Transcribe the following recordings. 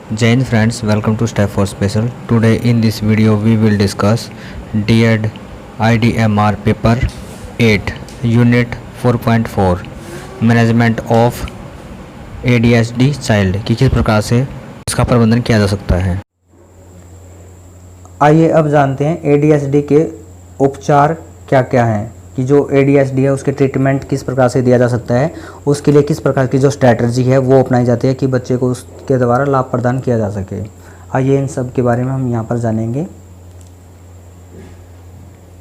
Jai Hind friends, welcome to Step 4 Special. Today in this video we will discuss DED IDMR paper 8 Unit 4.4 Management of ADHD Child कि किस प्रकार से इसका प्रबंधन किया जा सकता है। आइए अब जानते हैं ADHD के उपचार क्या क्या हैं कि जो ADHD है उसके ट्रीटमेंट किस प्रकार से दिया जा सकता है, उसके लिए किस प्रकार की जो स्ट्रैटेजी है वो अपनाई जाती है कि बच्चे को उसके द्वारा लाभ प्रदान किया जा सके। आइए इन सब के बारे में हम यहाँ पर जानेंगे।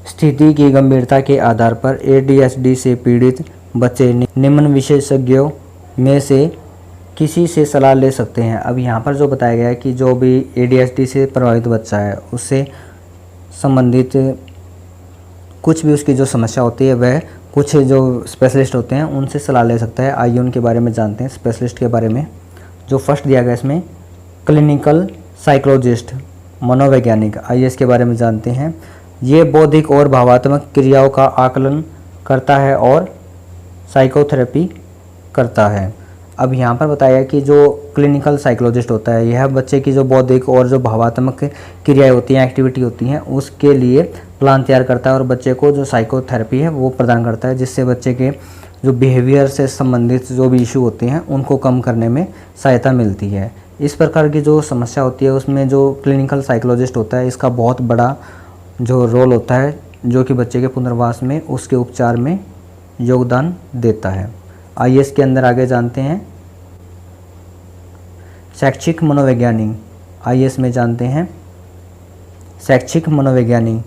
स्थिति की गंभीरता के आधार पर ADHD से पीड़ित बच्चे निम्न विशेषज्ञों में से किसी से सलाह ले सकते हैं। अब यहाँ पर जो बताया गया है कि जो भी ADHD से प्रभावित बच्चा है उससे संबंधित कुछ भी उसकी जो समस्या होती है वह कुछ जो स्पेशलिस्ट होते हैं उनसे सलाह ले सकता है। आइए उनके बारे में जानते हैं स्पेशलिस्ट के बारे में। जो फर्स्ट दिया गया इसमें क्लिनिकल साइकोलॉजिस्ट, मनोवैज्ञानिक। आइए इसके बारे में जानते हैं। ये बौद्धिक और भावात्मक क्रियाओं का आकलन करता है और साइकोथेरेपी करता है। अब यहाँ पर बताया कि जो क्लिनिकल साइकोलॉजिस्ट होता है यह बच्चे की जो बौद्धिक और जो भावात्मक क्रियाएं होती हैं, एक्टिविटी होती हैं, उसके लिए प्लान तैयार करता है और बच्चे को जो साइकोथेरेपी है वो प्रदान करता है, जिससे बच्चे के जो बिहेवियर से संबंधित जो भी इशू होते हैं उनको कम करने में सहायता मिलती है। इस प्रकार की जो समस्या होती है उसमें जो क्लिनिकल साइकोलॉजिस्ट होता है इसका बहुत बड़ा जो रोल होता है, जो कि बच्चे के पुनर्वास में उसके उपचार में योगदान देता है। आइए इसके अंदर आगे जानते हैं शैक्षिक मनोवैज्ञानिक। आइए इसमें जानते हैं शैक्षिक मनोवैज्ञानिक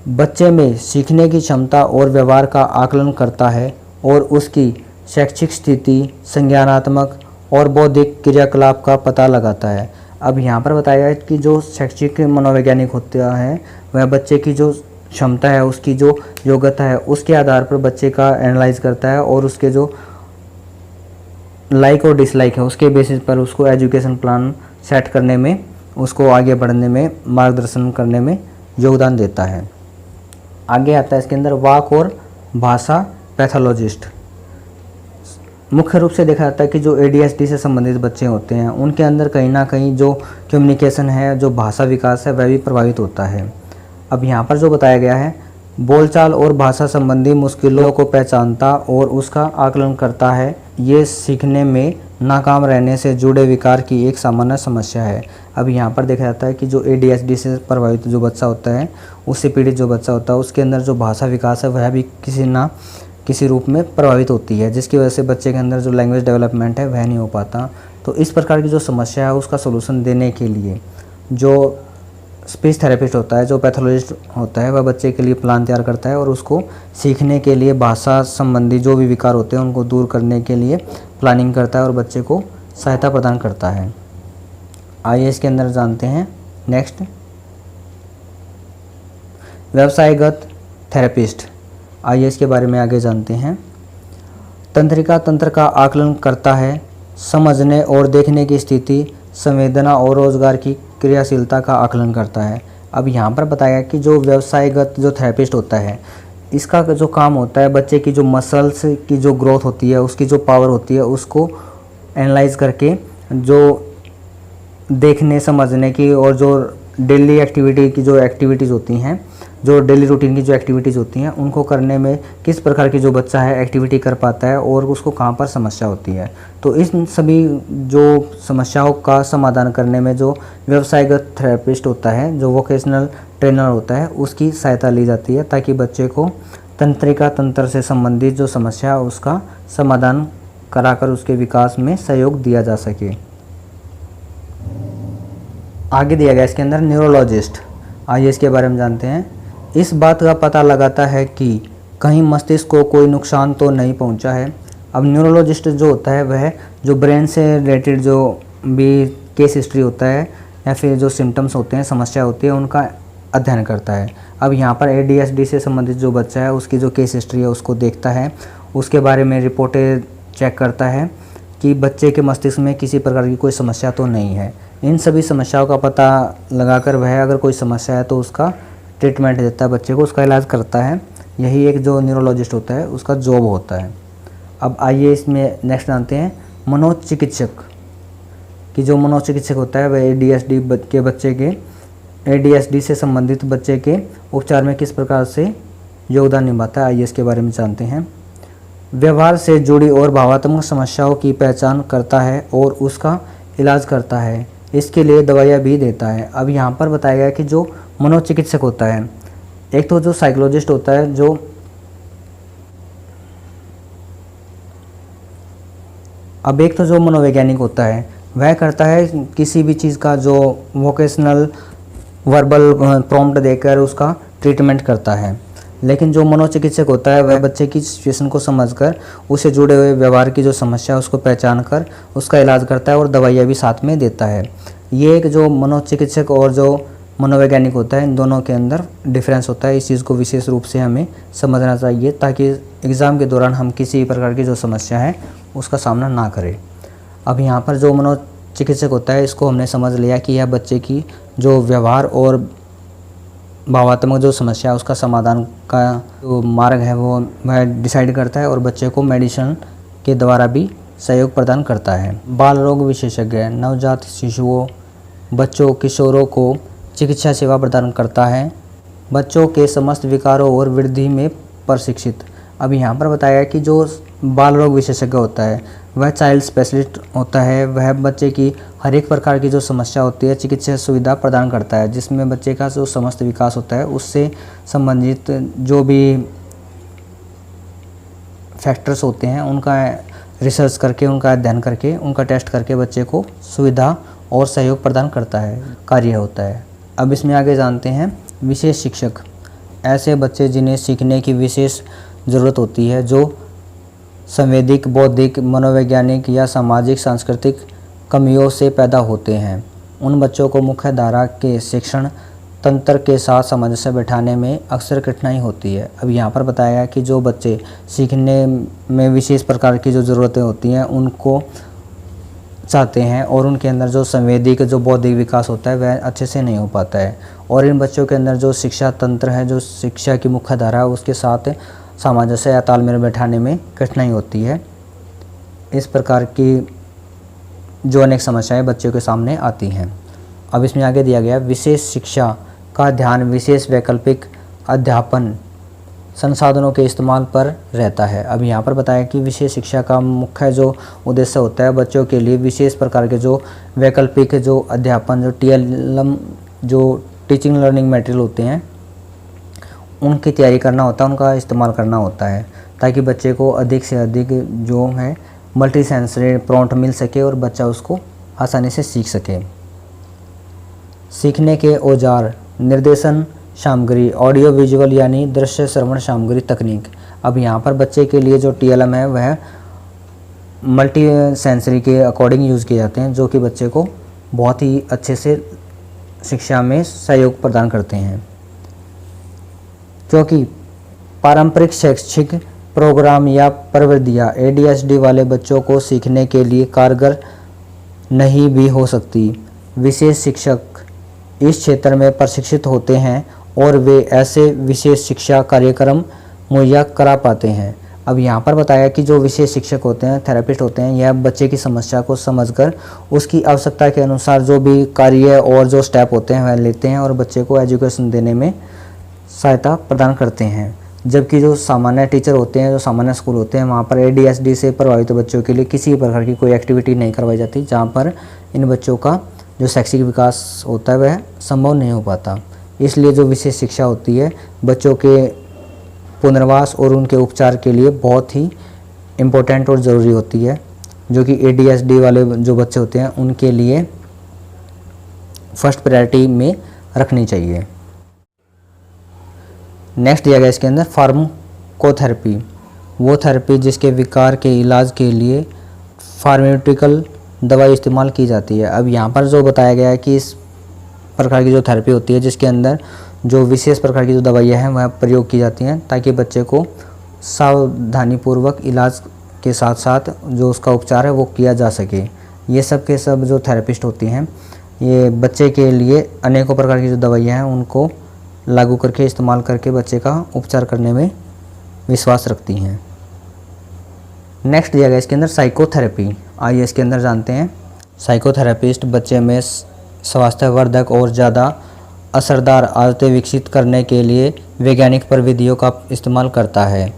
बच्चे में सीखने की क्षमता और व्यवहार का आकलन करता है और उसकी शैक्षिक स्थिति, संज्ञानात्मक और बौद्धिक क्रियाकलाप का पता लगाता है। अब यहाँ पर बताया है कि जो शैक्षिक मनोवैज्ञानिक होता है वह बच्चे की जो क्षमता है, उसकी जो योग्यता है, उसके आधार पर बच्चे का एनालाइज करता है और उसके जो लाइक और डिसलाइक है उसके बेसिस पर उसको एजुकेशन प्लान सेट करने में, उसको आगे बढ़ने में, मार्गदर्शन करने में योगदान देता है। आगे आता है इसके अंदर वाक और भाषा पैथोलॉजिस्ट। मुख्य रूप से देखा जाता है कि जो ADHD से संबंधित बच्चे होते हैं उनके अंदर कहीं ना कहीं जो कम्युनिकेशन है, जो भाषा विकास है वह भी प्रभावित होता है। अब यहाँ पर जो बताया गया है बोलचाल और भाषा संबंधी मुश्किलों को पहचानता और उसका आकलन करता है। ये सीखने में नाकाम रहने से जुड़े विकार की एक सामान्य समस्या है। अब यहाँ पर देखा जाता है कि जो ADHD से प्रभावित जो बच्चा होता है, उससे पीड़ित जो बच्चा होता है, उसके अंदर जो भाषा विकास है वह भी किसी ना किसी रूप में प्रभावित होती है, जिसकी वजह से बच्चे के अंदर जो लैंग्वेज डेवलपमेंट है वह नहीं हो पाता। तो इस प्रकार की जो समस्या है उसका सोल्यूशन देने के लिए जो स्पीच थेरेपिस्ट होता है, जो पैथोलॉजिस्ट होता है, वह बच्चे के लिए प्लान तैयार करता है और उसको सीखने के लिए भाषा संबंधी जो भी विकार होते हैं उनको दूर करने के लिए प्लानिंग करता है और बच्चे को सहायता प्रदान करता है। आइए इसके अंदर जानते हैं नेक्स्ट व्यवसायगत थेरेपिस्ट। आइए इसके बारे में आगे जानते हैं। तंत्रिका तंत्र का आकलन करता है, समझने और देखने की स्थिति, संवेदना और रोजगार की क्रियाशीलता का आकलन करता है। अब यहाँ पर बताया कि जो व्यवसायगत जो थेरेपिस्ट होता है इसका जो काम होता है बच्चे की जो मसल्स की जो ग्रोथ होती है, उसकी जो पावर होती है, उसको एनालाइज करके जो देखने समझने की और जो डेली एक्टिविटी की जो एक्टिविटीज़ होती हैं, जो डेली रूटीन की जो एक्टिविटीज़ होती हैं उनको करने में किस प्रकार की जो बच्चा है एक्टिविटी कर पाता है और उसको कहाँ पर समस्या होती है। तो इस सभी जो समस्याओं का समाधान करने में जो व्यवसायगत थेरेपिस्ट होता है, जो वोकेशनल ट्रेनर होता है, उसकी सहायता ली जाती है ताकि बच्चे को तंत्रिका तंत्र से संबंधित जो समस्या है उसका समाधान कराकर उसके विकास में सहयोग दिया जा सके। आगे दिया गया इसके अंदर न्यूरोलॉजिस्ट। आइए इसके बारे में जानते हैं। इस बात का पता लगाता है कि कहीं मस्तिष्क को कोई नुकसान तो नहीं पहुंचा है। अब न्यूरोलॉजिस्ट जो होता है वह जो ब्रेन से रिलेटेड जो भी केस हिस्ट्री होता है या फिर जो सिम्टम्स होते हैं, समस्या होती है, उनका अध्ययन करता है। अब यहाँ पर ADHD से संबंधित जो बच्चा है उसकी जो केस हिस्ट्री है उसको देखता है, उसके बारे में रिपोर्टें चेक करता है कि बच्चे के मस्तिष्क में किसी प्रकार की कोई समस्या तो नहीं है। इन सभी समस्याओं का पता लगाकर वह अगर कोई समस्या है तो उसका ट्रीटमेंट देता है, बच्चे को उसका इलाज करता है। यही एक जो न्यूरोलॉजिस्ट होता है उसका जॉब होता है। अब आइए इसमें नेक्स्ट जानते हैं मनोचिकित्सक। कि जो मनोचिकित्सक होता है वह ADHD से संबंधित बच्चे के उपचार में किस प्रकार से योगदान निभाता है। आइए इसके बारे में जानते हैं। व्यवहार से जुड़ी और भावात्मक समस्याओं की पहचान करता है और उसका इलाज करता है, इसके लिए दवाइयाँ भी देता है। अब यहाँ पर बताया गया कि जो मनोचिकित्सक होता है, एक तो जो साइकोलॉजिस्ट होता है, एक तो जो मनोवैज्ञानिक होता है वह करता है किसी भी चीज़ का जो वोकेशनल वर्बल प्रॉम्प्ट देकर उसका ट्रीटमेंट करता है। लेकिन जो मनोचिकित्सक होता है वह बच्चे की सिचुएशन को समझकर उसे जुड़े हुए व्यवहार की जो समस्या है उसको पहचान कर उसका इलाज करता है और दवाइयाँ भी साथ में देता है। ये एक जो मनोचिकित्सक और जो मनोवैज्ञानिक होता है, इन दोनों के अंदर डिफरेंस होता है। इस चीज़ को विशेष रूप से हमें समझना चाहिए ताकि एग्ज़ाम के दौरान हम किसी प्रकार की जो समस्या है उसका सामना ना करें। अब यहाँ पर जो मनोचिकित्सक होता है इसको हमने समझ लिया कि यह बच्चे की जो व्यवहार और भावात्मक जो समस्या है उसका समाधान का जो मार्ग है वो वह डिसाइड करता है और बच्चे को मेडिसिन के द्वारा भी सहयोग प्रदान करता है। बाल रोग विशेषज्ञ नवजात शिशुओं, बच्चों, किशोरों को चिकित्सा सेवा प्रदान करता है, बच्चों के समस्त विकारों और वृद्धि में प्रशिक्षित। अब यहाँ पर बताया कि जो बाल रोग विशेषज्ञ होता है वह चाइल्ड स्पेशलिस्ट होता है। वह बच्चे की हर एक प्रकार की जो समस्या होती है चिकित्सा सुविधा प्रदान करता है, जिसमें बच्चे का जो समस्त विकास होता है उससे संबंधित जो भी फैक्टर्स होते हैं उनका रिसर्च करके, उनका अध्ययन करके, उनका टेस्ट करके बच्चे को सुविधा और सहयोग प्रदान करता है, कार्य होता है। अब इसमें आगे जानते हैं विशेष शिक्षक। ऐसे बच्चे जिन्हें सीखने की विशेष ज़रूरत होती है, जो संवेदिक, बौद्धिक, मनोवैज्ञानिक या सामाजिक सांस्कृतिक कमियों से पैदा होते हैं, उन बच्चों को मुख्य धारा के शिक्षण तंत्र के साथ सामंजस्य बैठाने में अक्सर कठिनाई होती है। अब यहाँ पर बताया कि जो बच्चे सीखने में विशेष प्रकार की जो ज़रूरतें होती हैं उनको चाहते हैं और उनके अंदर जो संवेदिक, जो बौद्धिक विकास होता है वह अच्छे से नहीं हो पाता है, और इन बच्चों के अंदर जो शिक्षा तंत्र है, जो शिक्षा की मुख्य धारा है उसके साथ सामंजस्य या तालमेल बैठाने में कठिनाई होती है। इस प्रकार की जो अनेक समस्याएं बच्चों के सामने आती हैं। अब इसमें आगे दिया गया विशेष शिक्षा का ध्यान विशेष वैकल्पिक अध्यापन संसाधनों के इस्तेमाल पर रहता है। अब यहाँ पर बताया कि विशेष शिक्षा का मुख्य जो उद्देश्य होता है बच्चों के लिए विशेष प्रकार के जो वैकल्पिक जो अध्यापन, जो TLM, जो टीचिंग लर्निंग मटेरियल होते हैं उनकी तैयारी करना होता है, उनका इस्तेमाल करना होता है, ताकि बच्चे को अधिक से अधिक जो है मल्टी सेंसरी प्रॉम्प्ट मिल सके और बच्चा उसको आसानी से सीख सके। सीखने के औजार, निर्देशन सामग्री, ऑडियो विजुअल यानी दृश्य श्रवण सामग्री तकनीक। अब यहाँ पर बच्चे के लिए जो TLM है वह मल्टी सेंसरी के अकॉर्डिंग यूज़ किए जाते हैं, जो कि बच्चे को बहुत ही अच्छे से शिक्षा में सहयोग प्रदान करते हैं। क्योंकि पारंपरिक शैक्षिक प्रोग्राम या प्रविधियाँ ADHD वाले बच्चों को सीखने के लिए कारगर नहीं भी हो सकती, विशेष शिक्षक इस क्षेत्र में प्रशिक्षित होते हैं और वे ऐसे विशेष शिक्षा कार्यक्रम मुहैया करा पाते हैं। अब यहाँ पर बताया कि जो विशेष शिक्षक होते हैं, थेरेपिस्ट होते हैं, यह बच्चे की समस्या को समझकर उसकी आवश्यकता के अनुसार जो भी कार्य और जो स्टेप होते हैं वह लेते हैं और बच्चे को एजुकेशन देने में सहायता प्रदान करते हैं। जबकि जो सामान्य टीचर होते हैं, जो सामान्य स्कूल होते हैं, वहाँ पर ADHD से प्रभावित बच्चों के लिए किसी प्रकार की कोई एक्टिविटी नहीं करवाई जाती, जहाँ पर इन बच्चों का जो शैक्षिक विकास होता है वह संभव नहीं हो पाता। इसलिए जो विशेष शिक्षा होती है बच्चों के पुनर्वास और उनके उपचार के लिए बहुत ही इम्पोर्टेंट और ज़रूरी होती है, जो कि ADHD वाले जो बच्चे होते हैं उनके लिए फर्स्ट प्रायोरिटी में रखनी चाहिए। नेक्स्ट दिया गया इसके अंदर फार्माकोथेरेपी, वो थेरेपी जिसके विकार के इलाज के लिए फार्मास्यूटिकल दवाई इस्तेमाल की जाती है। अब यहाँ पर जो बताया गया है कि इस प्रकार की जो थेरेपी होती है जिसके अंदर जो विशेष प्रकार की जो दवाइयाँ हैं वह प्रयोग की जाती हैं, ताकि बच्चे को सावधानीपूर्वक इलाज के साथ साथ जो उसका उपचार है वो किया जा सके। ये सब के सब जो थेरेपिस्ट होती हैं ये बच्चे के लिए अनेकों प्रकार की जो दवाइयाँ हैं उनको लागू करके, इस्तेमाल करके बच्चे का उपचार करने में विश्वास रखती हैं। नेक्स्ट दिया गया इसके अंदर साइकोथेरेपी। आइए इसके अंदर जानते हैं साइकोथेरेपिस्ट बच्चे में स्वास्थ्यवर्धक और ज़्यादा असरदार आदतें विकसित करने के लिए वैज्ञानिक प्रविधियों का इस्तेमाल करता है।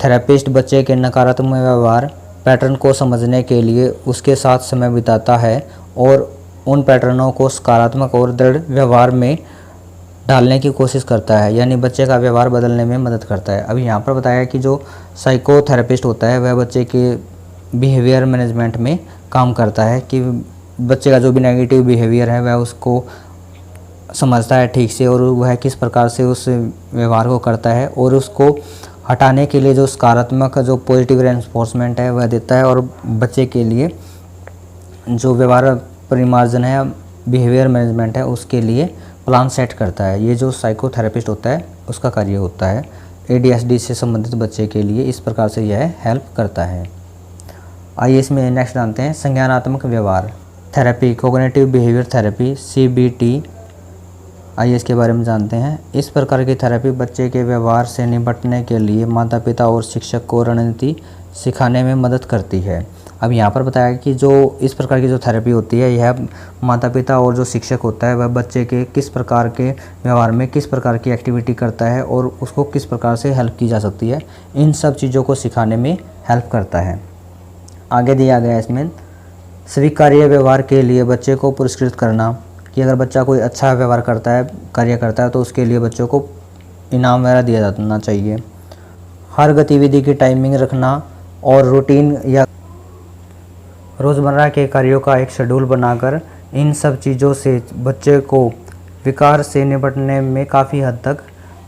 थेरेपिस्ट बच्चे के नकारात्मक व्यवहार पैटर्न को समझने के लिए उसके साथ समय बिताता है और उन पैटर्नों को सकारात्मक और दृढ़ व्यवहार में डालने की कोशिश करता है, यानी बच्चे का व्यवहार बदलने में मदद करता है। अभी यहाँ पर बताया कि जो साइकोथेरेपिस्ट होता है वह बच्चे के बिहेवियर मैनेजमेंट में काम करता है कि बच्चे का जो भी नेगेटिव बिहेवियर है वह उसको समझता है ठीक से और वह किस प्रकार से उस व्यवहार को करता है और उसको हटाने के लिए जो सकारात्मक जो पॉजिटिव रेनफोर्समेंट है वह देता है और बच्चे के लिए जो व्यवहार परिमार्जन है बिहेवियर मैनेजमेंट है उसके लिए प्लान सेट करता है। ये जो साइकोथेरेपिस्ट होता है उसका कार्य होता है। ADHD से संबंधित बच्चे के लिए इस प्रकार से यह हेल्प करता है। आइए इसमें नेक्स्ट जानते हैं संज्ञानात्मक व्यवहार therapy, cognitive behaviour therapy CBT। आइए इसके बारे में जानते हैं। इस प्रकार की थेरेपी बच्चे के व्यवहार से निपटने के लिए माता पिता और शिक्षक को रणनीति सिखाने में मदद करती है। अब यहाँ पर बताया कि जो इस प्रकार की जो थेरेपी होती है यह माता पिता और जो शिक्षक होता है वह बच्चे के किस प्रकार के व्यवहार में किस प्रकार की एक्टिविटी करता है और उसको किस प्रकार से हेल्प की जा सकती है, इन सब चीज़ों को सिखाने में हेल्प करता है। आगे दिया गया इसमें स्वीकार्य व्यवहार के लिए बच्चे को पुरस्कृत करना, कि अगर बच्चा कोई अच्छा व्यवहार करता है, कार्य करता है तो उसके लिए बच्चों को इनाम वगैरह दिया जाना चाहिए। हर गतिविधि की टाइमिंग रखना और रूटीन या रोज़मर्रा के कार्यों का एक शेड्यूल बनाकर इन सब चीज़ों से बच्चे को विकार से निपटने में काफ़ी हद तक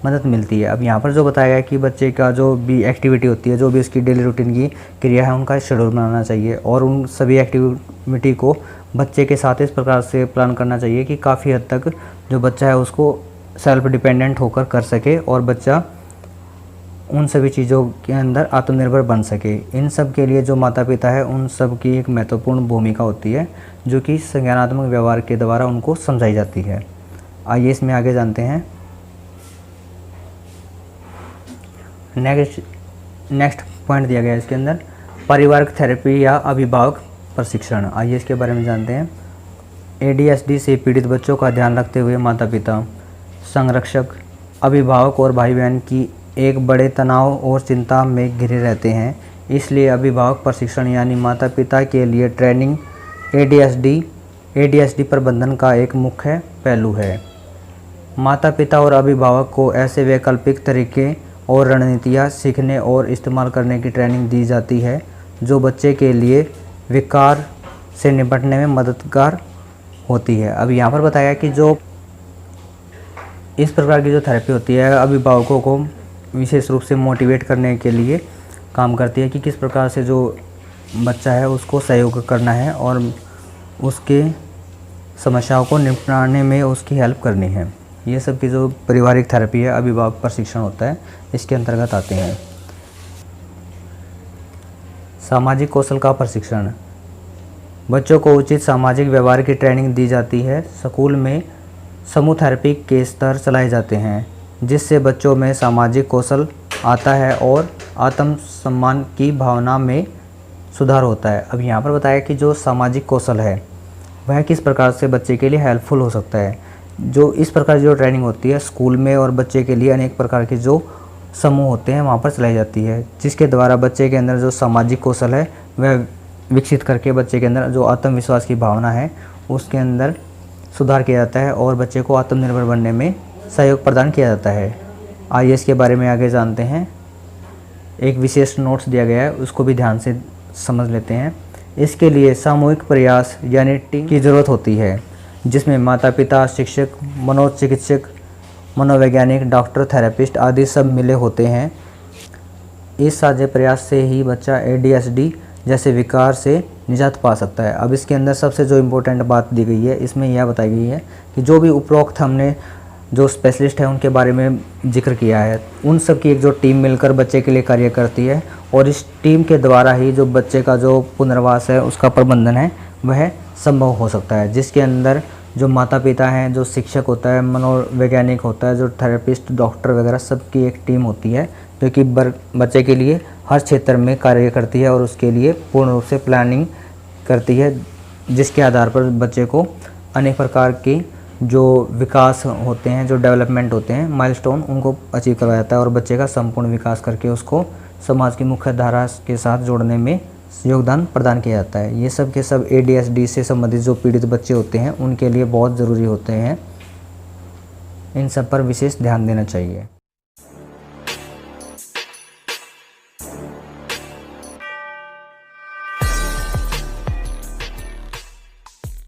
मदद मिलती है। अब यहाँ पर जो बताया गया कि बच्चे का जो भी एक्टिविटी होती है, जो भी उसकी डेली रूटीन की क्रिया है, उनका शेड्यूल बनाना चाहिए और उन सभी एक्टिविटी को बच्चे के साथ इस प्रकार से प्लान करना चाहिए कि काफ़ी हद तक जो बच्चा है उसको सेल्फ डिपेंडेंट होकर कर सके और बच्चा उन सभी चीज़ों के अंदर आत्मनिर्भर बन सके। इन सब के लिए जो माता पिता है उन सब की एक महत्वपूर्ण भूमिका होती है जो कि संज्ञानात्मक व्यवहार के द्वारा उनको समझाई जाती है। आइए इसमें आगे जानते हैं। नेक्स्ट पॉइंट दिया गया है इसके अंदर पारिवारिक थेरेपी या अभिभावक प्रशिक्षण। आइए इसके बारे में जानते हैं। ADHD से पीड़ित बच्चों का ध्यान रखते हुए माता पिता, संरक्षक, अभिभावक और भाई बहन की एक बड़े तनाव और चिंता में घिरे रहते हैं। इसलिए अभिभावक प्रशिक्षण यानी माता पिता के लिए ट्रेनिंग ADHD प्रबंधन का एक मुख्य पहलू है। माता पिता और अभिभावक को ऐसे वैकल्पिक तरीके और रणनीतियाँ सीखने और इस्तेमाल करने की ट्रेनिंग दी जाती है जो बच्चे के लिए विकार से निपटने में मददगार होती है। अब यहाँ पर बताया कि जो इस प्रकार की जो थेरेपी होती है अभिभावकों को विशेष रूप से मोटिवेट करने के लिए काम करती है कि किस प्रकार से जो बच्चा है उसको सहयोग करना है और उसके समस्याओं को निपटाने में उसकी हेल्प करनी है। ये सब की जो पारिवारिक थेरेपी है अभिभावक प्रशिक्षण होता है इसके अंतर्गत आते हैं। सामाजिक कौशल का प्रशिक्षण, बच्चों को उचित सामाजिक व्यवहार की ट्रेनिंग दी जाती है। स्कूल में समूह थेरेपी के स्तर चलाए जाते हैं जिससे बच्चों में सामाजिक कौशल आता है और आत्मसम्मान की भावना में सुधार होता है। अब यहाँ पर बताया कि जो सामाजिक कौशल है वह किस प्रकार से बच्चे के लिए हेल्पफुल हो सकता है। जो इस प्रकार की जो ट्रेनिंग होती है स्कूल में और बच्चे के लिए अनेक प्रकार के जो समूह होते हैं वहाँ पर चलाई जाती है जिसके द्वारा बच्चे के अंदर जो सामाजिक कौशल है वह विकसित करके बच्चे के अंदर जो आत्मविश्वास की भावना है उसके अंदर सुधार किया जाता है और बच्चे को आत्मनिर्भर बनने में सहयोग प्रदान किया जाता है। आइए इसके बारे में आगे जानते हैं। एक विशेष नोट्स दिया गया है उसको भी ध्यान से समझ लेते हैं। इसके लिए सामूहिक प्रयास यानी टीम की ज़रूरत होती है जिसमें माता पिता, शिक्षक, मनोचिकित्सक, मनोवैज्ञानिक, डॉक्टर, थेरेपिस्ट आदि सब मिले होते हैं। इस साझे प्रयास से ही बच्चा ADHD जैसे विकार से निजात पा सकता है। अब इसके अंदर सबसे जो इम्पोर्टेंट बात दी गई है इसमें यह बताई गई है कि जो भी उपरोक्त हमने जो स्पेशलिस्ट है उनके बारे में जिक्र किया है उन सब की एक जो टीम मिलकर बच्चे के लिए कार्य करती है और इस टीम के द्वारा ही जो बच्चे का जो पुनर्वास है उसका प्रबंधन है वह संभव हो सकता है, जिसके अंदर जो माता पिता हैं, जो शिक्षक होता है, मनोवैज्ञानिक होता है, जो थेरेपिस्ट, डॉक्टर वगैरह सबकी एक टीम होती है जो कि बच्चे के लिए हर क्षेत्र में कार्य करती है और उसके लिए पूर्ण रूप से प्लानिंग करती है जिसके आधार पर बच्चे को अनेक प्रकार के जो विकास होते हैं, जो डेवलपमेंट होते हैं, माइलस्टोन, उनको अचीव करवाया जाता है और बच्चे का संपूर्ण विकास करके उसको समाज की मुख्य धारा के साथ जोड़ने में योगदान प्रदान किया जाता है। ये सब के सब ADHD से संबंधित जो पीड़ित बच्चे होते हैं उनके लिए बहुत ज़रूरी होते हैं। इन सब पर विशेष ध्यान देना चाहिए।